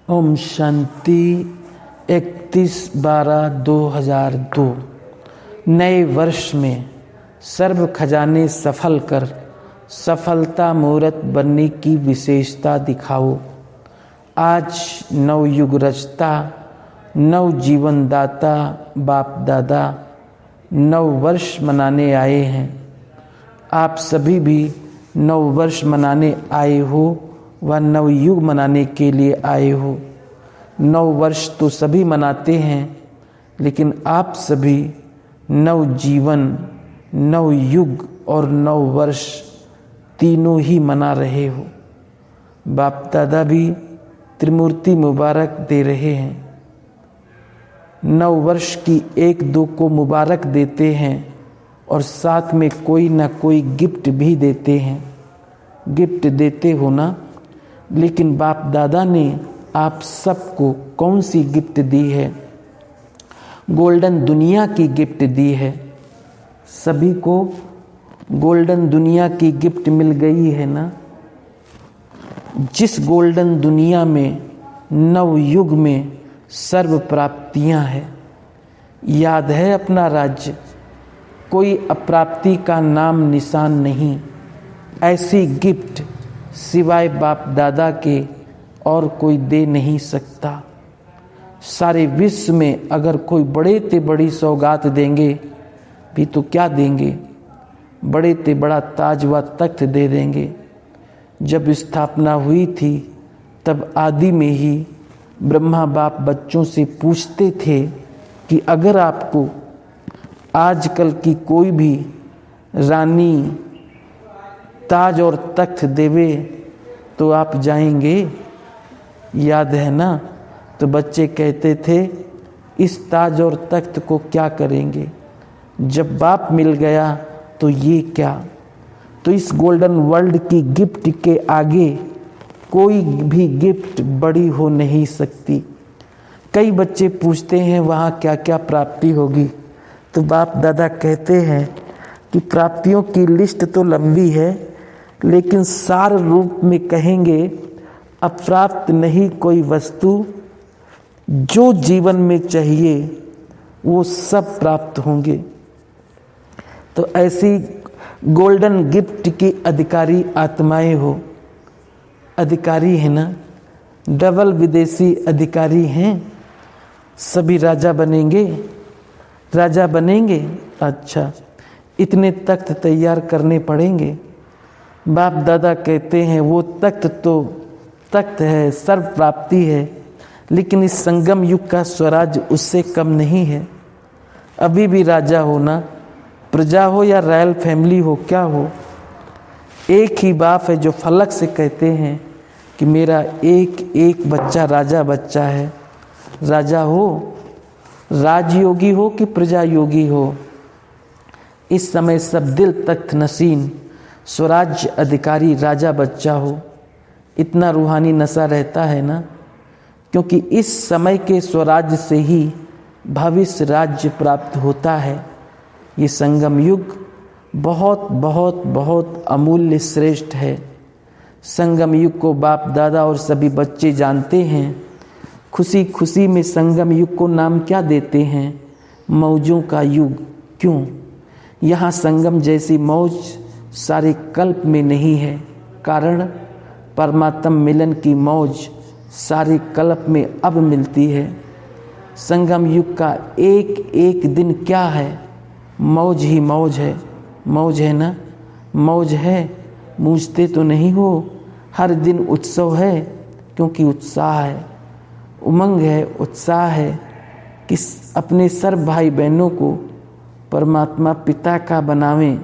ओम शांति। 31/12/2002 नए वर्ष में सर्व खजाने सफल कर सफलता मुहूर्त बनने की विशेषता दिखाओ। आज नव युग रचता, नव जीवन दाता बाप दादा नव वर्ष मनाने आए हैं। आप सभी भी नव वर्ष मनाने आए हो व नव युग मनाने के लिए आए हो। नव वर्ष तो सभी मनाते हैं, लेकिन आप सभी नव जीवन, नव युग और नव वर्ष तीनों ही मना रहे हो। बाप दादा भी त्रिमूर्ति मुबारक दे रहे हैं। नव वर्ष की 1-2 को मुबारक देते हैं और साथ में कोई ना कोई गिफ्ट भी देते हैं। गिफ्ट देते हो ना, लेकिन बाप दादा ने आप सबको कौन सी गिफ्ट दी है? गोल्डन दुनिया की गिफ्ट दी है। सभी को गोल्डन दुनिया की गिफ्ट मिल गई है ना। जिस गोल्डन दुनिया में नव युग में सर्व प्राप्तियां हैं। याद है अपना राज्य, कोई अप्राप्ति का नाम निशान नहीं। ऐसी गिफ्ट सिवाय बाप दादा के और कोई दे नहीं सकता। सारे विश्व में अगर कोई बड़े ते बड़ी सौगात देंगे भी तो क्या देंगे? बड़े ते बड़ा ताज व तख्त दे देंगे। जब स्थापना हुई थी तब आदि में ही ब्रह्मा बाप बच्चों से पूछते थे कि अगर आपको आजकल की कोई भी रानी ताज और तख्त देवे तो आप जाएंगे? याद है ना? तो बच्चे कहते थे इस ताज और तख्त को क्या करेंगे? जब बाप मिल गया तो ये क्या? तो इस गोल्डन वर्ल्ड की गिफ्ट के आगे कोई भी गिफ्ट बड़ी हो नहीं सकती। कई बच्चे पूछते हैं वहाँ क्या क्या प्राप्ति होगी, तो बाप दादा कहते हैं कि प्राप्तियों की लिस्ट तो लंबी है, लेकिन सार रूप में कहेंगे अप्राप्त नहीं कोई वस्तु, जो जीवन में चाहिए वो सब प्राप्त होंगे। तो ऐसी गोल्डन गिफ्ट की अधिकारी आत्माएं हो। अधिकारी है ना, डबल विदेशी अधिकारी हैं। सभी राजा बनेंगे। राजा बनेंगे, अच्छा इतने तख्त तैयार करने पड़ेंगे। बाप दादा कहते हैं वो तख्त तो तख्त है, सर्व प्राप्ति है, लेकिन इस संगम युग का स्वराज उससे कम नहीं है। अभी भी राजा हो ना, प्रजा हो या रॉयल फैमिली हो, क्या हो, एक ही बाप है जो फलक से कहते हैं कि मेरा एक एक बच्चा राजा बच्चा है। राजा हो, राजयोगी हो कि प्रजा योगी हो, इस समय सब दिल तख्त नसीन स्वराज्य अधिकारी राजा बच्चा हो। इतना रूहानी नशा रहता है ना, क्योंकि इस समय के स्वराज्य से ही भविष्य राज्य प्राप्त होता है। ये संगम युग बहुत बहुत बहुत अमूल्य श्रेष्ठ है। संगम युग को बाप दादा और सभी बच्चे जानते हैं। खुशी खुशी में संगम युग को नाम क्या देते हैं? मौजों का युग। क्यों? यहाँ संगम जैसी मौज सारे कल्प में नहीं है। कारण परमात्म मिलन की मौज सारे कल्प में अब मिलती है। संगम युग का एक एक दिन क्या है? मौज ही मौज है। मौज है ना? मौज है, मूझते तो नहीं हो। हर दिन उत्सव है, क्योंकि उत्साह है, उमंग है, उत्साह है कि अपने सर्व भाई बहनों को परमात्मा पिता का बनावें।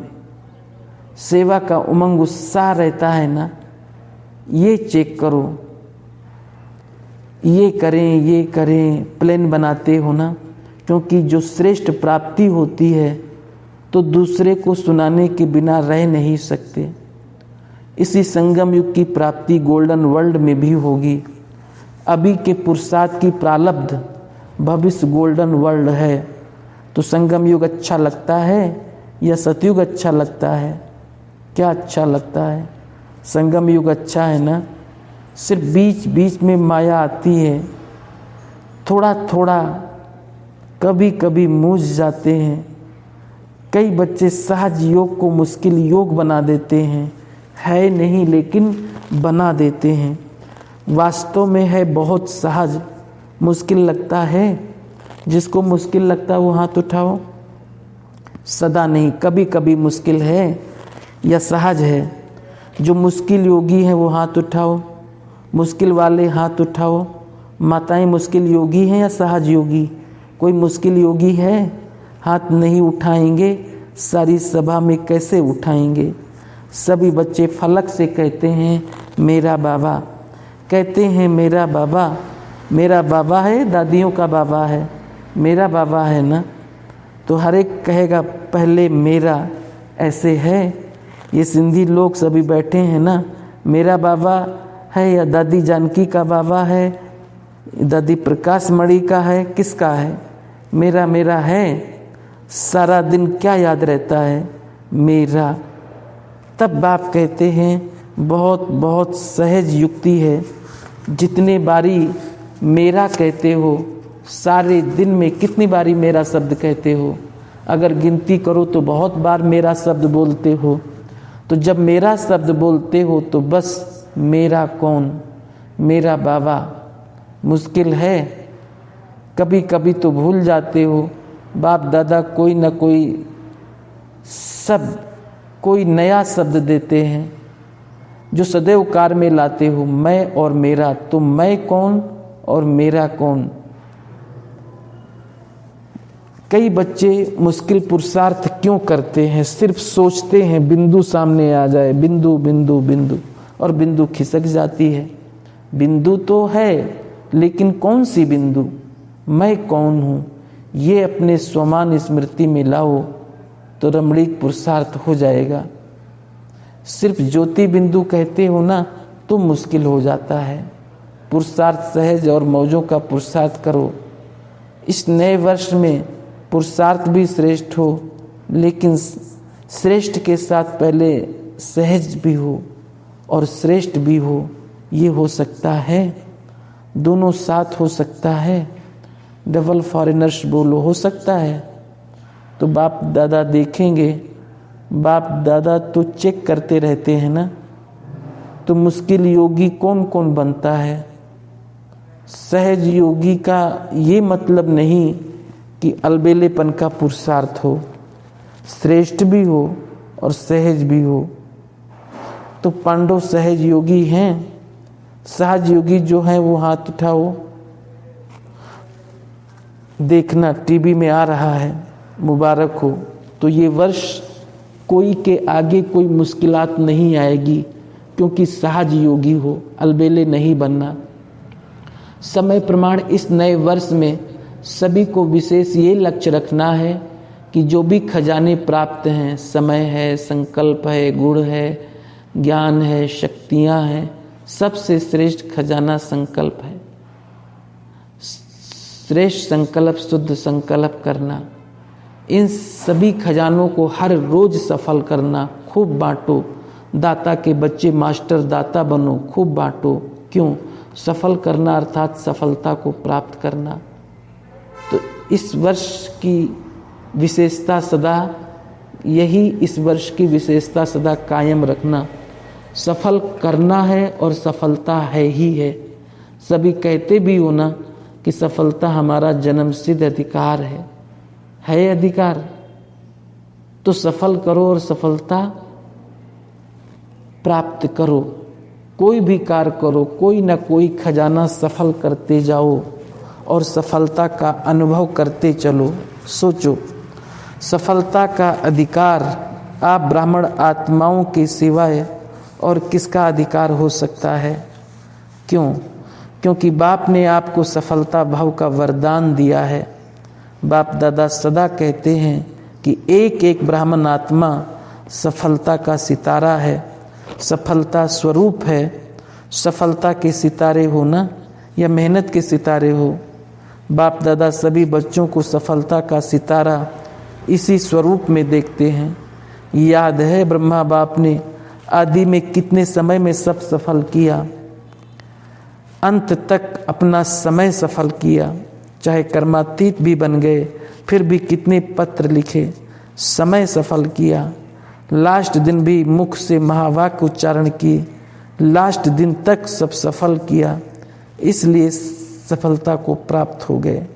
सेवा का उमंग उत्साह रहता है ना। ये चेक करो, ये करें, ये करें, प्लान बनाते हो ना, क्योंकि जो श्रेष्ठ प्राप्ति होती है तो दूसरे को सुनाने के बिना रह नहीं सकते। इसी संगम युग की प्राप्ति गोल्डन वर्ल्ड में भी होगी। अभी के पुरुषार्थ की प्रारब्ध भविष्य गोल्डन वर्ल्ड है। तो संगम युग अच्छा लगता है या सतयुग अच्छा लगता है? क्या अच्छा लगता है? संगम युग अच्छा है ना। सिर्फ बीच बीच में माया आती है, थोड़ा थोड़ा कभी कभी मूझ जाते हैं। कई बच्चे सहज योग को मुश्किल योग बना देते हैं, है नहीं लेकिन बना देते हैं। वास्तव में है बहुत सहज, मुश्किल लगता है। जिसको मुश्किल लगता है वो हाथ उठाओ। सदा नहीं, कभी कभी मुश्किल है या सहज है। जो मुश्किल योगी हैं वो हाथ उठाओ। मुश्किल वाले हाथ उठाओ। माताएं मुश्किल योगी हैं या सहज योगी? कोई मुश्किल योगी है? हाथ नहीं उठाएंगे, सारी सभा में कैसे उठाएंगे? सभी बच्चे फलक से कहते हैं मेरा बाबा, कहते हैं मेरा बाबा। मेरा बाबा है, दादियों का बाबा है, मेरा बाबा है ना। तो हर एक कहेगा पहले मेरा। ऐसे है ये सिंधी लोग सभी बैठे हैं ना, मेरा बाबा है या दादी जानकी का बाबा है, दादी प्रकाश मणि का है, किसका है? मेरा मेरा है। सारा दिन क्या याद रहता है? मेरा। तब बाप कहते हैं बहुत बहुत सहज युक्ति है। जितने बारी मेरा कहते हो, सारे दिन में कितनी बारी मेरा शब्द कहते हो? अगर गिनती करो तो बहुत बार मेरा शब्द बोलते हो। तो जब मेरा शब्द बोलते हो तो बस मेरा कौन? मेरा बाबा। मुश्किल है, कभी कभी तो भूल जाते हो। बाप दादा कोई न कोई शब्द, कोई नया शब्द देते हैं जो सदैव कार में लाते हो, मैं और मेरा। तो मैं कौन और मेरा कौन? कई बच्चे मुश्किल पुरुषार्थ क्यों करते हैं? सिर्फ सोचते हैं बिंदु सामने आ जाए, बिंदु बिंदु बिंदु, और बिंदु खिसक जाती है। बिंदु तो है लेकिन कौन सी बिंदु? मैं कौन हूँ? ये अपने स्वमान स्मृति में लाओ तो रमणीक पुरुषार्थ हो जाएगा। सिर्फ ज्योति बिंदु कहते हो ना तो मुश्किल हो जाता है। पुरुषार्थ सहज और मौजों का पुरुषार्थ करो। इस नए वर्ष में पुरुषार्थ भी श्रेष्ठ हो, लेकिन श्रेष्ठ के साथ पहले सहज भी हो और श्रेष्ठ भी हो। ये हो सकता है, दोनों साथ हो सकता है। डबल फॉरेनर्स बोलो, हो सकता है। तो बाप दादा देखेंगे, बाप दादा तो चेक करते रहते हैं ना। तो मुश्किल योगी कौन कौन बनता है? सहज योगी का ये मतलब नहीं कि अलबेलेपन का पुरुषार्थ हो, श्रेष्ठ भी हो और सहज भी हो। तो पांडव सहज योगी हैं। सहज योगी जो है वो हाथ उठाओ। देखना टीवी में आ रहा है, मुबारक हो। तो ये वर्ष कोई के आगे कोई मुश्किलात नहीं आएगी, क्योंकि सहज योगी हो, अलबेले नहीं बनना। समय प्रमाण इस नए वर्ष में सभी को विशेष ये लक्ष्य रखना है कि जो भी खजाने प्राप्त हैं, समय है, संकल्प है, गुण है, ज्ञान है, शक्तियाँ हैं, सबसे श्रेष्ठ खजाना संकल्प है। श्रेष्ठ संकल्प, शुद्ध संकल्प करना, इन सभी खजानों को हर रोज सफल करना। खूब बांटो। दाता के बच्चे मास्टर दाता बनो, खूब बांटो। क्यों? सफल करना अर्थात सफलता को प्राप्त करना। तो इस वर्ष की विशेषता सदा यही, इस वर्ष की विशेषता सदा कायम रखना। सफल करना है और सफलता है ही है। सभी कहते भी हो ना कि सफलता हमारा जन्मसिद्ध अधिकार है अधिकार। तो सफल करो और सफलता प्राप्त करो। कोई भी कार्य करो, कोई ना कोई खजाना सफल करते जाओ और सफलता का अनुभव करते चलो। सोचो, सफलता का अधिकार आप ब्राह्मण आत्माओं के सिवाय और किसका अधिकार हो सकता है? क्यों? क्योंकि बाप ने आपको सफलता भाव का वरदान दिया है। बाप दादा सदा कहते हैं कि एक एक ब्राह्मण आत्मा सफलता का सितारा है, सफलता स्वरूप है। सफलता के सितारे हो ना या मेहनत के सितारे हो, बाप दादा सभी बच्चों को सफलता का सितारा इसी स्वरूप में देखते हैं। याद है ब्रह्मा बाप ने आदि में कितने समय में सब सफल किया। अंत तक अपना समय सफल किया, चाहे कर्मातीत भी बन गए फिर भी कितने पत्र लिखे, समय सफल किया। लास्ट दिन भी मुख से महावाक्य उच्चारण किए, लास्ट दिन तक सब सफल किया, इसलिए सफलता को प्राप्त हो गए।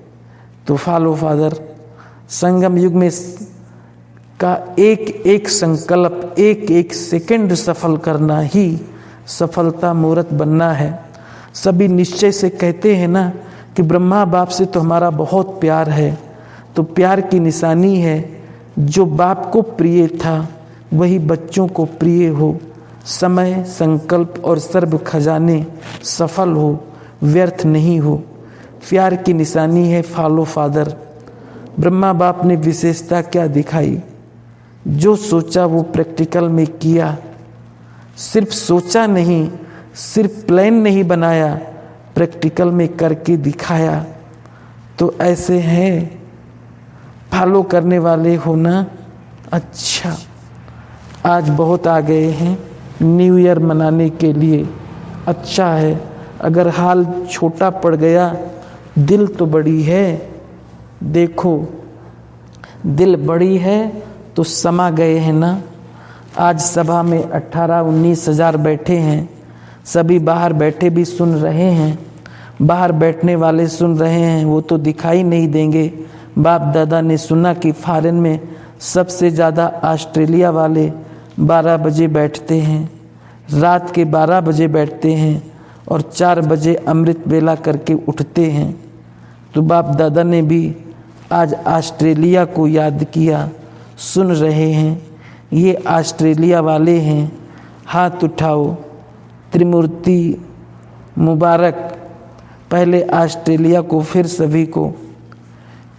तो फॉलो फादर, संगम युग में का एक एक संकल्प, एक एक सेकंड सफल करना ही सफलता मूर्त बनना है। सभी निश्चय से कहते हैं ना कि ब्रह्मा बाप से तो हमारा बहुत प्यार है, तो प्यार की निशानी है जो बाप को प्रिय था वही बच्चों को प्रिय हो, समय संकल्प और सर्व खजाने सफल हो, व्यर्थ नहीं हो। प्यार की निशानी है फॉलो फादर। ब्रह्मा बाप ने विशेषता क्या दिखाई? जो सोचा वो प्रैक्टिकल में किया, सिर्फ सोचा नहीं, सिर्फ प्लान नहीं बनाया, प्रैक्टिकल में करके दिखाया। तो ऐसे हैं फॉलो करने वाले हो ना। अच्छा, आज बहुत आ गए हैं न्यू ईयर मनाने के लिए, अच्छा है। अगर हाल छोटा पड़ गया, दिल तो बड़ी है। देखो दिल बड़ी है तो समा गए हैं ना। आज सभा में 18-19 हज़ार बैठे हैं, सभी बाहर बैठे भी सुन रहे हैं। बाहर बैठने वाले सुन रहे हैं, वो तो दिखाई नहीं देंगे। बाप दादा ने सुना कि फॉरेन में सबसे ज़्यादा ऑस्ट्रेलिया वाले 12 बजे बैठते हैं, रात के 12 बजे बैठते हैं और 4 बजे अमृत वेला करके उठते हैं। तो बाप दादा ने भी आज ऑस्ट्रेलिया को याद किया, सुन रहे हैं। ये ऑस्ट्रेलिया वाले हैं, हाथ उठाओ। त्रिमूर्ति मुबारक, पहले ऑस्ट्रेलिया को फिर सभी को।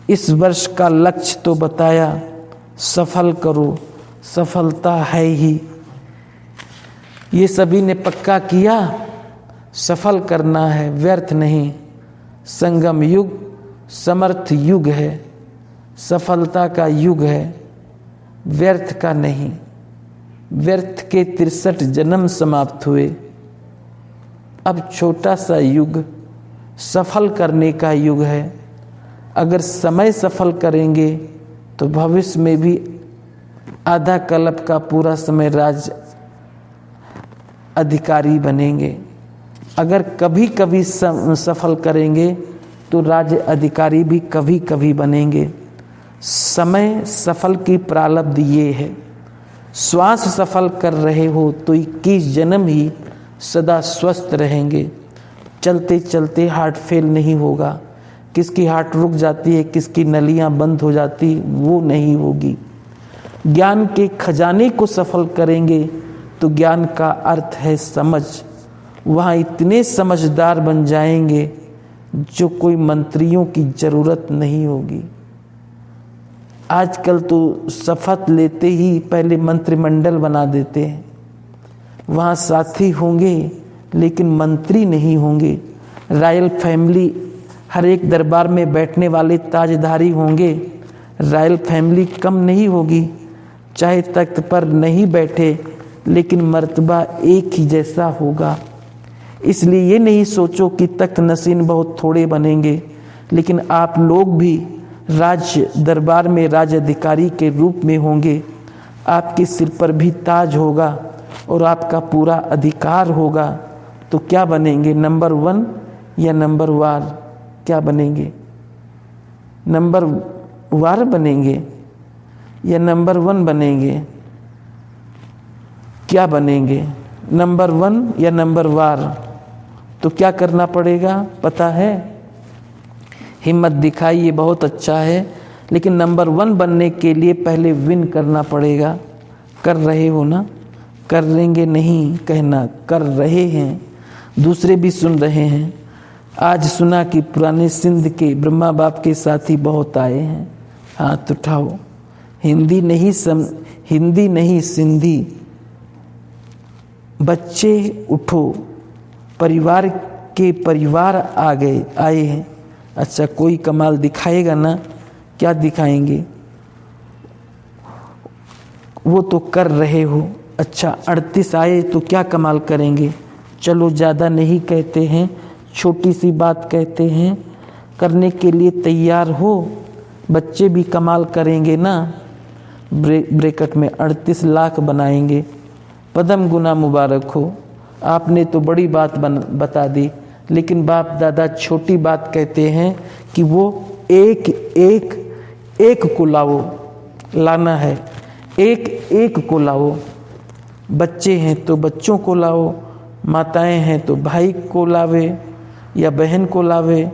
इस वर्ष का लक्ष्य तो बताया, सफल करो, सफलता है ही। ये सभी ने पक्का किया, सफल करना है, व्यर्थ नहीं। संगम युग समर्थ युग है, सफलता का युग है, व्यर्थ का नहीं। व्यर्थ के 63 जन्म समाप्त हुए, अब छोटा सा युग सफल करने का युग है। अगर समय सफल करेंगे तो भविष्य में भी आधा कल्प का पूरा समय राज अधिकारी बनेंगे। अगर कभी कभी सफल करेंगे तो राज्य अधिकारी भी कभी कभी बनेंगे। समय सफल की प्रारब्ध ये है। श्वास सफल कर रहे हो तो 21 जन्म ही सदा स्वस्थ रहेंगे। चलते चलते हार्ट फेल नहीं होगा, किसकी हार्ट रुक जाती है, किसकी नलियां बंद हो जाती, वो नहीं होगी। ज्ञान के खजाने को सफल करेंगे तो ज्ञान का अर्थ है समझ। वहाँ इतने समझदार बन जाएंगे जो कोई मंत्रियों की जरूरत नहीं होगी। आजकल तो शपथ लेते ही पहले मंत्रिमंडल बना देते हैं। वहाँ साथी होंगे लेकिन मंत्री नहीं होंगे। रॉयल फैमिली, हर एक दरबार में बैठने वाले ताजधारी होंगे। रॉयल फैमिली कम नहीं होगी, चाहे तख्त पर नहीं बैठे लेकिन मर्तबा एक ही जैसा होगा। इसलिए ये नहीं सोचो कि तख्त नशीन बहुत थोड़े बनेंगे, लेकिन आप लोग भी राज्य दरबार में राज्य अधिकारी के रूप में होंगे। आपके सिर पर भी ताज होगा और आपका पूरा अधिकार होगा। तो क्या बनेंगे, नंबर 1 या नंबर वार? क्या बनेंगे? नंबर वार बनेंगे या नंबर 1 बनेंगे? क्या बनेंगे, नंबर 1 या नंबर वार? तो क्या करना पड़ेगा पता है? हिम्मत दिखाइए, बहुत अच्छा है, लेकिन नंबर 1 बनने के लिए पहले विन करना पड़ेगा। कर रहे हो ना? करेंगे नहीं कहना, कर रहे हैं। दूसरे भी सुन रहे हैं। आज सुना कि पुराने सिंध के ब्रह्मा बाप के साथी बहुत आए हैं, हाथ उठाओ। हिंदी नहीं सिंधी। बच्चे उठो, परिवार के परिवार आए हैं। अच्छा, कोई कमाल दिखाएगा ना? क्या दिखाएंगे? वो तो कर रहे हो। अच्छा, 38 आए तो क्या कमाल करेंगे? चलो ज़्यादा नहीं कहते हैं, छोटी सी बात कहते हैं, करने के लिए तैयार हो, बच्चे भी कमाल करेंगे ना। ब्रैकेट में 38 लाख बनाएंगे, पदम गुना मुबारक हो। आपने तो बड़ी बात बता दी, लेकिन बाप दादा छोटी बात कहते हैं कि वो एक को लाना है, एक को लाओ। बच्चे हैं तो बच्चों को लाओ, माताएं हैं तो भाई को लावे या बहन को लावे,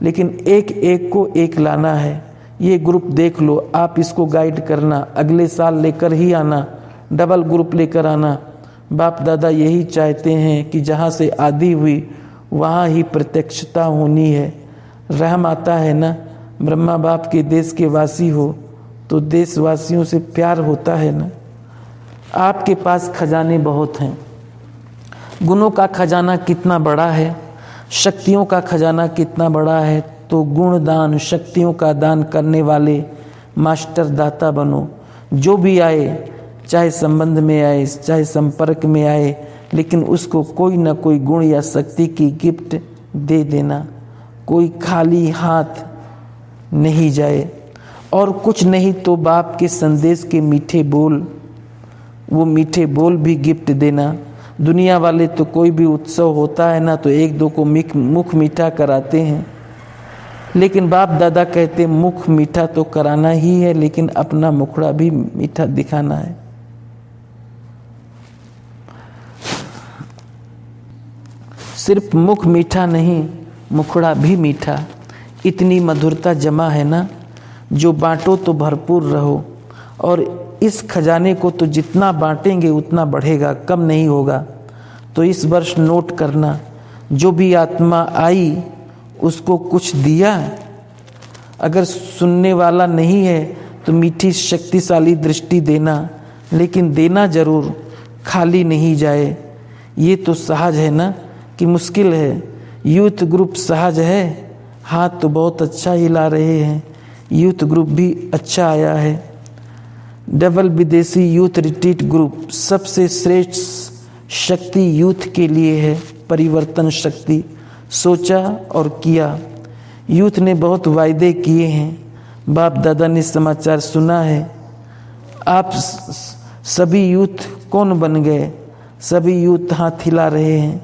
लेकिन एक को एक लाना है। ये ग्रुप देख लो, आप इसको गाइड करना, अगले साल लेकर ही आना, डबल ग्रुप लेकर आना। बाप दादा यही चाहते हैं कि जहाँ से आदि हुई वहाँ ही प्रत्यक्षता होनी है। रहम आता है ना, ब्रह्मा बाप के देश के वासी हो तो देशवासियों से प्यार होता है ना। आपके पास खजाने बहुत हैं, गुणों का खजाना कितना बड़ा है, शक्तियों का खजाना कितना बड़ा है। तो गुण दान, शक्तियों का दान करने वाले मास्टर दाता बनो। जो भी आए, चाहे संबंध में आए, चाहे संपर्क में आए, लेकिन उसको कोई ना कोई गुण या शक्ति की गिफ्ट दे देना। कोई खाली हाथ नहीं जाए, और कुछ नहीं तो बाप के संदेश के मीठे बोल, वो मीठे बोल भी गिफ्ट देना। दुनिया वाले तो कोई भी उत्सव होता है ना तो एक दो को मुख मीठा कराते हैं, लेकिन बाप दादा कहते मुख मीठा तो कराना ही है, लेकिन अपना मुखड़ा भी मीठा दिखाना है। सिर्फ मुख मीठा नहीं, मुखड़ा भी मीठा। इतनी मधुरता जमा है ना, जो बांटो तो भरपूर रहो। और इस खजाने को तो जितना बांटेंगे उतना बढ़ेगा, कम नहीं होगा। तो इस वर्ष नोट करना, जो भी आत्मा आई उसको कुछ दिया। अगर सुनने वाला नहीं है तो मीठी शक्तिशाली दृष्टि देना, लेकिन देना जरूर, खाली नहीं जाए। ये तो सहज है ना कि मुश्किल है। यूथ ग्रुप सहज है, हाथ तो बहुत अच्छा हिला रहे हैं। यूथ ग्रुप भी अच्छा आया है। डबल विदेशी यूथ रिट्रीट ग्रुप सबसे श्रेष्ठ शक्ति यूथ के लिए है, परिवर्तन शक्ति। सोचा और किया। यूथ ने बहुत वायदे किए हैं, बाप दादा ने समाचार सुना है। आप सभी यूथ कौन बन गए? सभी यूथ हाथ हिला रहे हैं,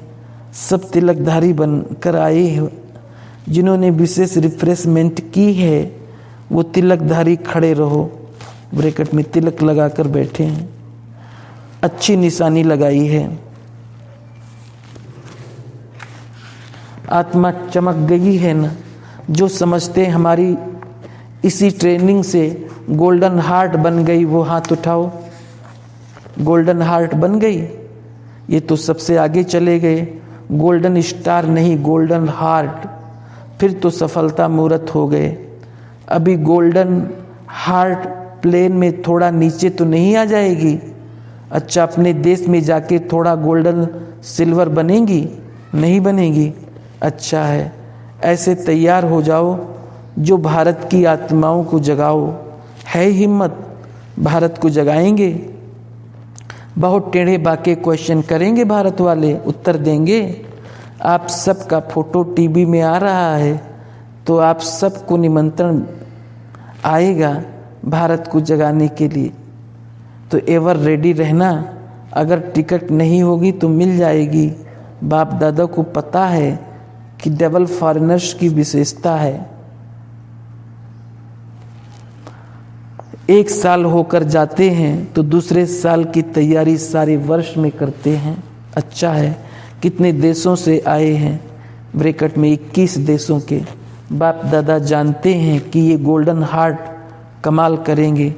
सब तिलकधारी बनकर आए हैं। जिन्होंने विशेष रिफ्रेशमेंट की है वो तिलकधारी खड़े रहो। ब्रैकेट में तिलक लगाकर बैठे हैं, अच्छी निशानी लगाई है। आत्मा चमक गई है ना। जो समझते हमारी इसी ट्रेनिंग से गोल्डन हार्ट बन गई वो हाथ उठाओ। गोल्डन हार्ट बन गई, ये तो सबसे आगे चले गए। गोल्डन स्टार नहीं, गोल्डन हार्ट, फिर तो सफलता मूर्त हो गए। अभी गोल्डन हार्ट प्लेन में थोड़ा नीचे तो नहीं आ जाएगी? अच्छा, अपने देश में जाके थोड़ा गोल्डन सिल्वर बनेगी? नहीं बनेगी। अच्छा है, ऐसे तैयार हो जाओ जो भारत की आत्माओं को जगाओ। है हिम्मत, भारत को जगाएंगे। बहुत टेढ़े बाके क्वेश्चन करेंगे भारत वाले, उत्तर देंगे। आप सबका फोटो टीवी में आ रहा है तो आप सबको निमंत्रण आएगा भारत को जगाने के लिए। तो एवर रेडी रहना। अगर टिकट नहीं होगी तो मिल जाएगी। बाप दादा को पता है कि डबल फॉरेनर्स की विशेषता है। एक साल होकर जाते हैं तो दूसरे साल की तैयारी सारे वर्ष में करते हैं। अच्छा है, कितने देशों से आए हैं? ब्रैकेट में 21 देशों के। बाप दादा जानते हैं कि ये गोल्डन हार्ट कमाल करेंगे।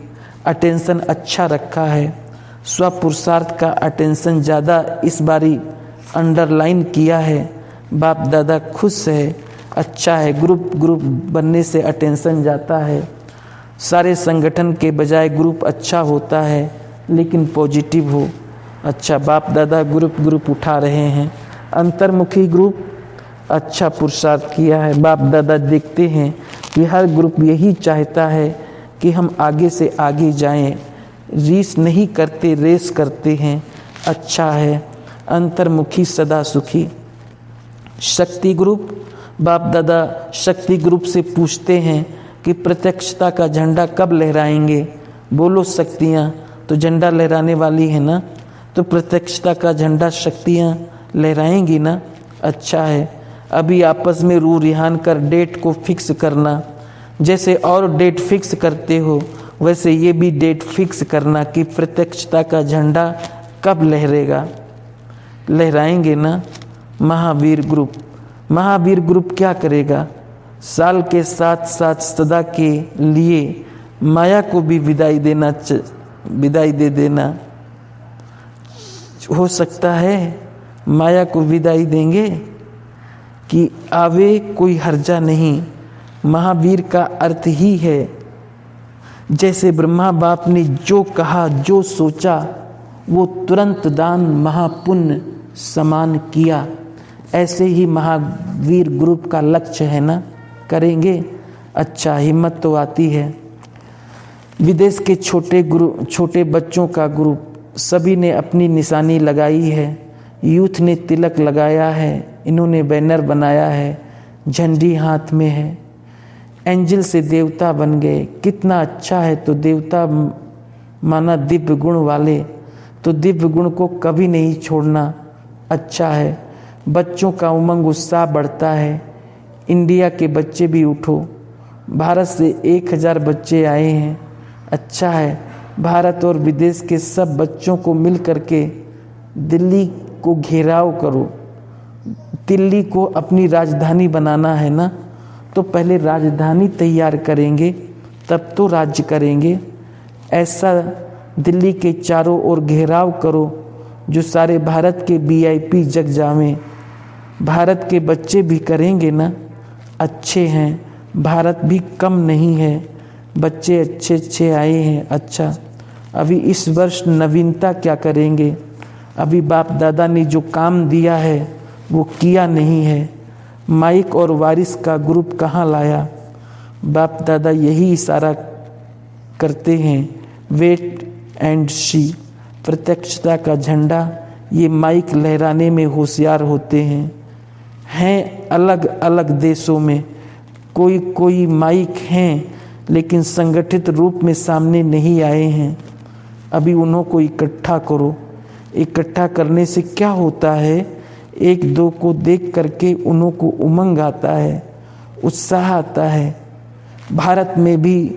अटेंशन अच्छा रखा है, स्वपुरुषार्थ का अटेंशन ज़्यादा इस बारी अंडरलाइन किया है। बाप दादा खुश है, अच्छा है। ग्रुप बनने से अटेंशन जाता है। सारे संगठन के बजाय ग्रुप अच्छा होता है, लेकिन पॉजिटिव हो। अच्छा, बाप दादा ग्रुप उठा रहे हैं। अंतर्मुखी ग्रुप अच्छा पुरुषार्थ किया है। बाप दादा देखते हैं कि हर ग्रुप यही चाहता है कि हम आगे से आगे जाएं। रीस नहीं करते, रेस करते हैं। अच्छा है। अंतर्मुखी सदा सुखी। शक्ति ग्रुप, बाप दादा शक्ति ग्रुप से पूछते हैं कि प्रत्यक्षता का झंडा कब लहराएंगे। बोलो शक्तियाँ तो झंडा लहराने वाली है ना, तो प्रत्यक्षता का झंडा शक्तियाँ लहराएंगी ना। अच्छा है, अभी आपस में रू रिहान कर डेट को फिक्स करना। जैसे और डेट फिक्स करते हो वैसे ये भी डेट फिक्स करना कि प्रत्यक्षता का झंडा कब लहरेगा। लहराएंगे ना। महावीर ग्रुप, महावीर ग्रुप क्या करेगा? साल के साथ साथ सदा के लिए माया को भी विदाई दे देना। हो सकता है माया को विदाई देंगे कि आवे कोई हर्जा नहीं। महावीर का अर्थ ही है जैसे ब्रह्मा बाप ने जो कहा जो सोचा वो तुरंत दान महापुण्य समान किया। ऐसे ही महावीर ग्रुप का लक्ष्य है ना, करेंगे। अच्छा, हिम्मत तो आती है। विदेश के छोटे बच्चों का ग्रुप, सभी ने अपनी निशानी लगाई है। यूथ ने तिलक लगाया है, इन्होंने बैनर बनाया है, झंडी हाथ में है। एंजल से देवता बन गए, कितना अच्छा है। तो देवता माना दिव्य गुण वाले, तो दिव्य गुण को कभी नहीं छोड़ना। अच्छा है, बच्चों का उमंग उत्साह बढ़ता है। इंडिया के बच्चे भी उठो। भारत से 1000 बच्चे आए हैं। अच्छा है, भारत और विदेश के सब बच्चों को मिल करके दिल्ली को घेराव करो। दिल्ली को अपनी राजधानी बनाना है ना, तो पहले राजधानी तैयार करेंगे तब तो राज्य करेंगे। ऐसा दिल्ली के चारों ओर घेराव करो जो सारे भारत के VIP जग जावें। भारत के बच्चे भी करेंगे ना। अच्छे हैं, भारत भी कम नहीं है, बच्चे अच्छे आए हैं। अच्छा, अभी इस वर्ष नवीनता क्या करेंगे? अभी बाप दादा ने जो काम दिया है वो किया नहीं है। माइक और वारिस का ग्रुप कहाँ लाया? बाप दादा यही इशारा करते हैं, वेट एंड सी। प्रत्यक्षता का झंडा ये माइक लहराने में होशियार होते हैं अलग अलग देशों में। कोई माइक हैं लेकिन संगठित रूप में सामने नहीं आए हैं। अभी उन्हों को इकट्ठा करो। इकट्ठा करने से क्या होता है, एक दो को देख करके उन्हों को उमंग आता है, उत्साह आता है। भारत में भी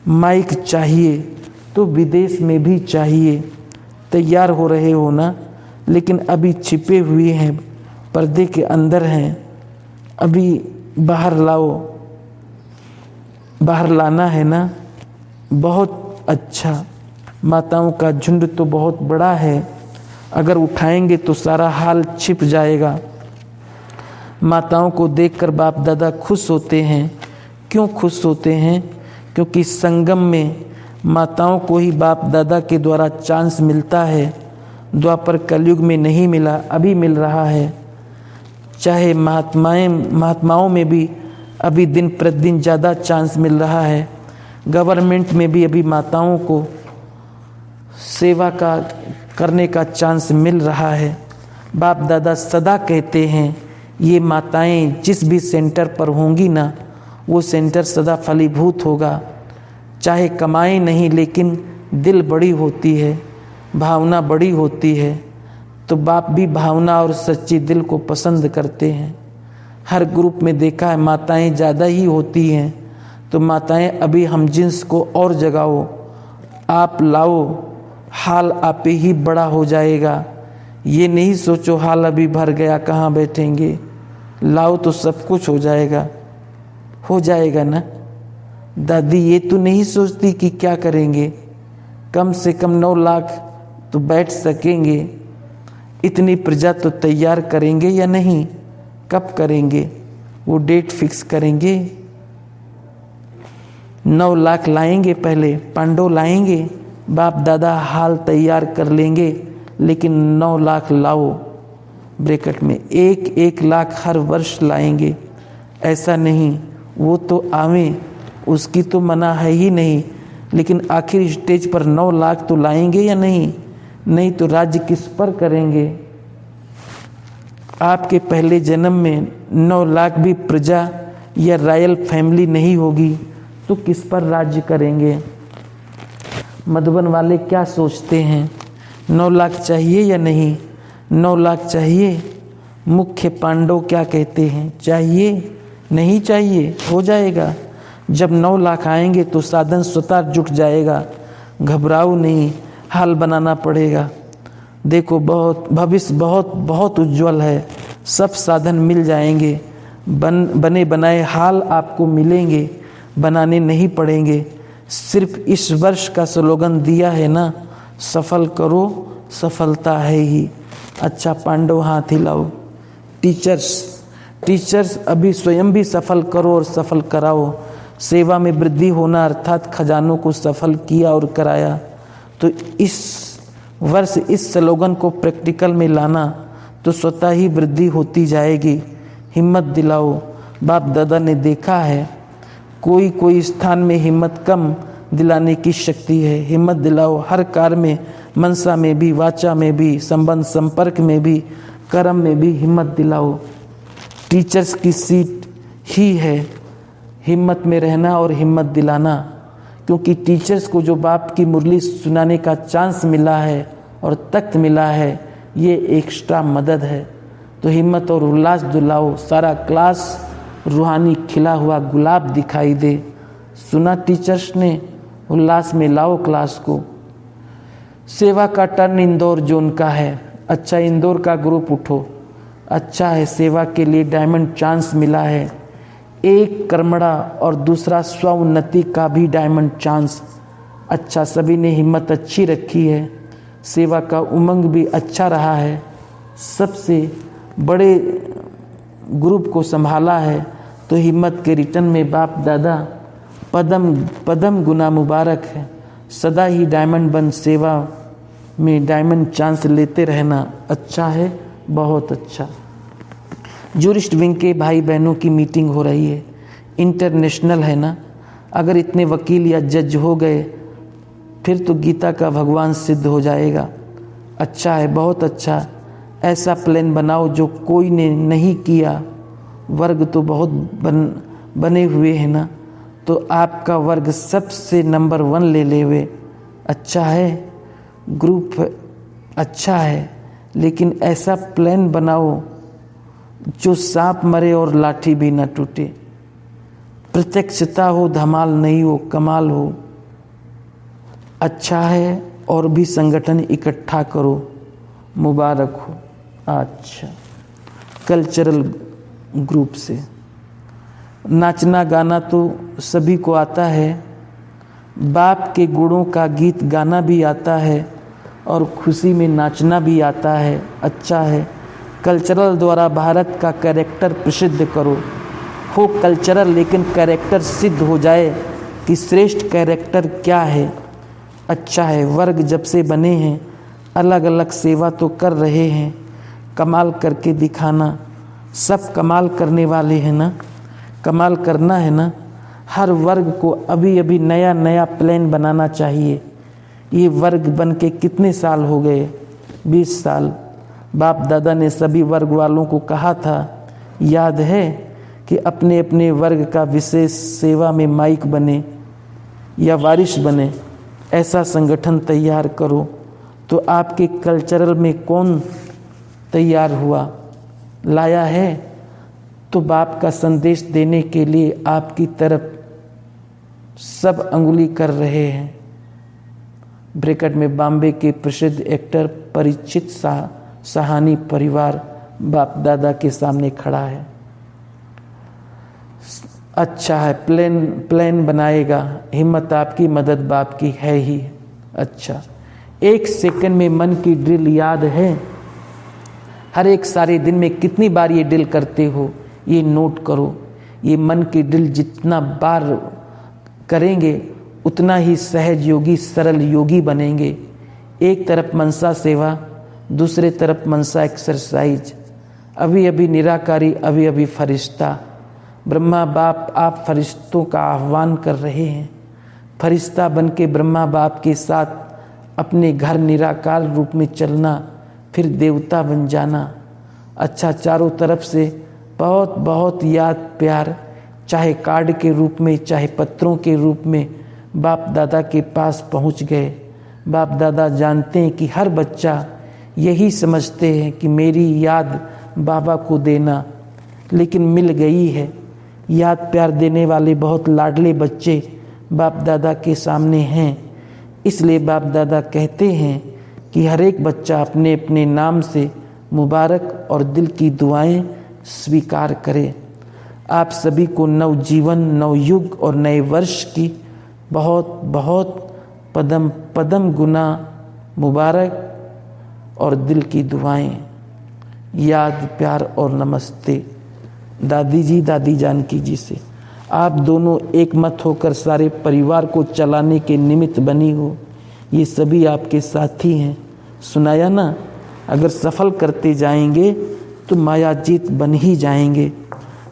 माइक चाहिए तो विदेश में भी चाहिए। तैयार हो रहे हो ना, लेकिन अभी छिपे हुए हैं, पर्दे के अंदर हैं। अभी बाहर लाओ, बाहर लाना है ना। बहुत अच्छा, माताओं का झुंड तो बहुत बड़ा है, अगर उठाएंगे तो सारा हाल छिप जाएगा। माताओं को देखकर बाप दादा खुश होते हैं। क्यों खुश होते हैं? क्योंकि संगम में माताओं को ही बाप दादा के द्वारा चांस मिलता है। द्वापर कलयुग में नहीं मिला, अभी मिल रहा है। चाहे महात्माओं में भी अभी दिन प्रतिदिन ज़्यादा चांस मिल रहा है। गवर्नमेंट में भी अभी माताओं को सेवा का करने का चांस मिल रहा है। बाप दादा सदा कहते हैं ये माताएं जिस भी सेंटर पर होंगी ना, वो सेंटर सदा फलीभूत होगा। चाहे कमाएं नहीं, लेकिन दिल बड़ी होती है, भावना बड़ी होती है। तो बाप भी भावना और सच्ची दिल को पसंद करते हैं। हर ग्रुप में देखा है माताएं ज़्यादा ही होती हैं। तो माताएं अभी हम जिन्स को और जगाओ, आप लाओ, हाल आप ही बड़ा हो जाएगा। ये नहीं सोचो हाल अभी भर गया कहाँ बैठेंगे, लाओ तो सब कुछ हो जाएगा ना। दादी ये तो नहीं सोचती कि क्या करेंगे, कम से कम 9 लाख तो बैठ सकेंगे। इतनी प्रजा तो तैयार करेंगे या नहीं? कब करेंगे? वो डेट फिक्स करेंगे। 9 लाख लाएंगे, पहले पांडव लाएंगे, बाप दादा हाल तैयार कर लेंगे। लेकिन 9 लाख लाओ, ब्रैकेट में 1 लाख हर वर्ष लाएंगे। ऐसा नहीं, वो तो आवें, उसकी तो मना है ही नहीं, लेकिन आखिर स्टेज पर 9 लाख तो लाएंगे या नहीं? नहीं तो राज्य किस पर करेंगे? आपके पहले जन्म में 9 लाख भी प्रजा या रॉयल फैमिली नहीं होगी तो किस पर राज्य करेंगे? मधुबन वाले क्या सोचते हैं? 9 लाख चाहिए या नहीं? 9 लाख चाहिए। मुख्य पांडव क्या कहते हैं? चाहिए? नहीं चाहिए? हो जाएगा। जब 9 लाख आएंगे तो साधन स्वतः जुट जाएगा, घबराओ नहीं, हाल बनाना पड़ेगा। देखो भविष्य बहुत उज्जवल है, सब साधन मिल जाएंगे, बने बनाए हाल आपको मिलेंगे, बनाने नहीं पड़ेंगे। सिर्फ इस वर्ष का स्लोगन दिया है ना, सफल करो सफलता है ही। अच्छा पांडव हाथ हिलाओ। टीचर्स अभी स्वयं भी सफल करो और सफल कराओ। सेवा में वृद्धि होना अर्थात खजानों को सफल किया और कराया। तो इस वर्ष इस स्लोगन को प्रैक्टिकल में लाना तो स्वतः ही वृद्धि होती जाएगी। हिम्मत दिलाओ। बाप दादा ने देखा है कोई स्थान में हिम्मत कम दिलाने की शक्ति है। हिम्मत दिलाओ हर कार्य में, मनसा में भी, वाचा में भी, संबंध संपर्क में भी, कर्म में भी हिम्मत दिलाओ। टीचर्स की सीट ही है हिम्मत में रहना और हिम्मत दिलाना, क्योंकि टीचर्स को जो बाप की मुरली सुनाने का चांस मिला है और तख्त मिला है, ये एक्स्ट्रा मदद है। तो हिम्मत और उल्लास दिलाओ। सारा क्लास रूहानी खिला हुआ गुलाब दिखाई दे। सुना टीचर्स ने? उल्लास में लाओ क्लास को। सेवा का टर्न इंदौर जोन का है। अच्छा, इंदौर का ग्रुप उठो। अच्छा है, सेवा के लिए डायमंड चांस मिला है। एक कर्मणा और दूसरा स्व उन्नति का भी डायमंड चांस। अच्छा, सभी ने हिम्मत अच्छी रखी है, सेवा का उमंग भी अच्छा रहा है, सबसे बड़े ग्रुप को संभाला है। तो हिम्मत के रिटर्न में बाप दादा पदम गुना मुबारक है। सदा ही डायमंड बन सेवा में डायमंड चांस लेते रहना। अच्छा है, बहुत अच्छा। जूरिस्ट विंग के भाई बहनों की मीटिंग हो रही है, इंटरनेशनल है ना। अगर इतने वकील या जज हो गए फिर तो गीता का भगवान सिद्ध हो जाएगा। अच्छा है, बहुत अच्छा। ऐसा प्लान बनाओ जो कोई ने नहीं किया। वर्ग तो बहुत बने हुए हैं ना, तो आपका वर्ग सबसे नंबर 1 ले लेवे। अच्छा है, ग्रुप अच्छा है, लेकिन ऐसा प्लान बनाओ जो सांप मरे और लाठी भी न टूटे। प्रत्यक्षता हो, धमाल नहीं हो, कमाल हो। अच्छा है, और भी संगठन इकट्ठा करो, मुबारक हो। अच्छा, कल्चरल ग्रुप से नाचना गाना तो सभी को आता है, बाप के गुणों का गीत गाना भी आता है और खुशी में नाचना भी आता है। अच्छा है, कल्चरल द्वारा भारत का कैरेक्टर प्रसिद्ध करो। हो कल्चरल लेकिन कैरेक्टर सिद्ध हो जाए कि श्रेष्ठ कैरेक्टर क्या है। अच्छा है, वर्ग जब से बने हैं अलग अलग सेवा तो कर रहे हैं, कमाल करके दिखाना। सब कमाल करने वाले हैं ना, कमाल करना है ना। हर वर्ग को अभी अभी नया नया प्लान बनाना चाहिए। ये वर्ग बन के कितने साल हो गए? 20 साल। बाप दादा ने सभी वर्ग वालों को कहा था, याद है, कि अपने अपने वर्ग का विशेष सेवा में माइक बने या वारिस बने, ऐसा संगठन तैयार करो। तो आपके कल्चरल में कौन तैयार हुआ, लाया है? तो बाप का संदेश देने के लिए आपकी तरफ सब अंगुली कर रहे हैं। ब्रैकेट में बॉम्बे के प्रसिद्ध एक्टर परीक्षित साहानी परिवार बाप दादा के सामने खड़ा है। अच्छा है, प्लान बनाएगा। हिम्मत आपकी, मदद बाप की है ही। अच्छा, 1 सेकंड में मन की ड्रिल याद है? हर एक सारे दिन में कितनी बार ये ड्रिल करते हो, ये नोट करो। ये मन की ड्रिल जितना बार करेंगे उतना ही सहज योगी, सरल योगी बनेंगे। एक तरफ मनसा सेवा, दूसरे तरफ मनसा एक्सरसाइज। अभी अभी निराकारी, अभी अभी फरिश्ता। ब्रह्मा बाप आप फरिश्तों का आह्वान कर रहे हैं। फरिश्ता बन के ब्रह्मा बाप के साथ अपने घर निराकार रूप में चलना, फिर देवता बन जाना। अच्छा, चारों तरफ से बहुत बहुत याद प्यार, चाहे कार्ड के रूप में चाहे पत्रों के रूप में बाप दादा के पास पहुंच गए। बाप दादा जानते हैं कि हर बच्चा यही समझते हैं कि मेरी याद बाबा को देना, लेकिन मिल गई है। याद प्यार देने वाले बहुत लाडले बच्चे बाप दादा के सामने हैं। इसलिए बाप दादा कहते हैं कि हर एक बच्चा अपने अपने नाम से मुबारक और दिल की दुआएं स्वीकार करे। आप सभी को नव जीवन, नव युग और नए वर्ष की बहुत बहुत पदम पदम गुना मुबारक और दिल की दुआएं। याद प्यार और नमस्ते। दादी जी, दादी जानकी जी से आप दोनों एक मत होकर सारे परिवार को चलाने के निमित्त बनी हो। ये सभी आपके साथी हैं। सुनाया ना, अगर सफल करते जाएंगे तो मायाजीत बन ही जाएंगे।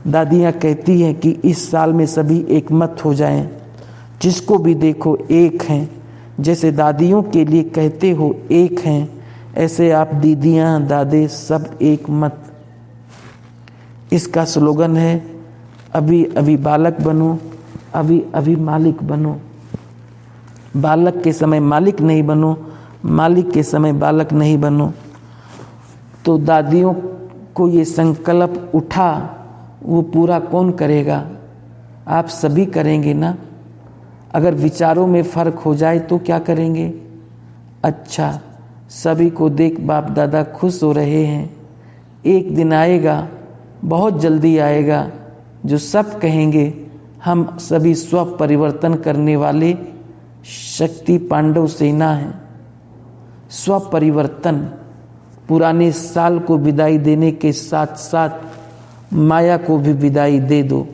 दादियाँ कहती हैं कि इस साल में सभी एक मत हो जाएं, जिसको भी देखो एक हैं। जैसे दादियों के लिए कहते हो एक हैं, ऐसे आप दीदियाँ दादे सब एक मत। इसका स्लोगन है अभी अभी बालक बनो, अभी अभी मालिक बनो। बालक के समय मालिक नहीं बनो, मालिक के समय बालक नहीं बनो। तो दादियों को ये संकल्प उठा, वो पूरा कौन करेगा? आप सभी करेंगे ना। अगर विचारों में फर्क हो जाए तो क्या करेंगे? अच्छा, सभी को देख बाप दादा खुश हो रहे हैं। एक दिन आएगा, बहुत जल्दी आएगा, जो सब कहेंगे हम सभी स्व परिवर्तन करने वाले शक्ति पांडव सेना हैं। स्व परिवर्तन, पुराने साल को विदाई देने के साथ साथ माया को भी विदाई दे दो,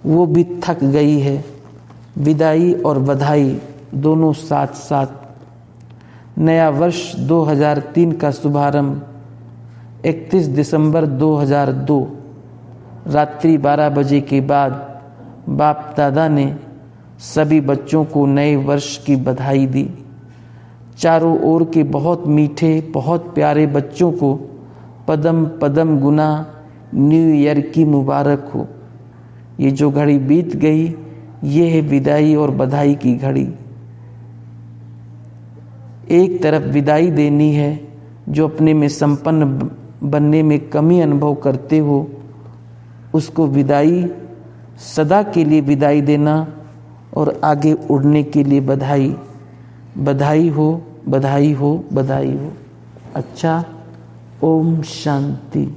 वो भी थक गई है। विदाई और बधाई दोनों साथ साथ। नया वर्ष 2003 का शुभारंभ 31 दिसंबर 2002 रात्रि 12 बजे के बाद बाप दादा ने सभी बच्चों को नए वर्ष की बधाई दी। चारों ओर के बहुत मीठे, बहुत प्यारे बच्चों को पदम पदम गुना न्यू ईयर की मुबारक हो। ये जो घड़ी बीत गई, ये है विदाई और बधाई की घड़ी। एक तरफ विदाई देनी है, जो अपने में संपन्न बनने में कमी अनुभव करते हो, उसको विदाई, सदा के लिए विदाई देना और आगे उड़ने के लिए बधाई। बधाई हो, बधाई हो, बधाई हो। अच्छा, ओम शांति।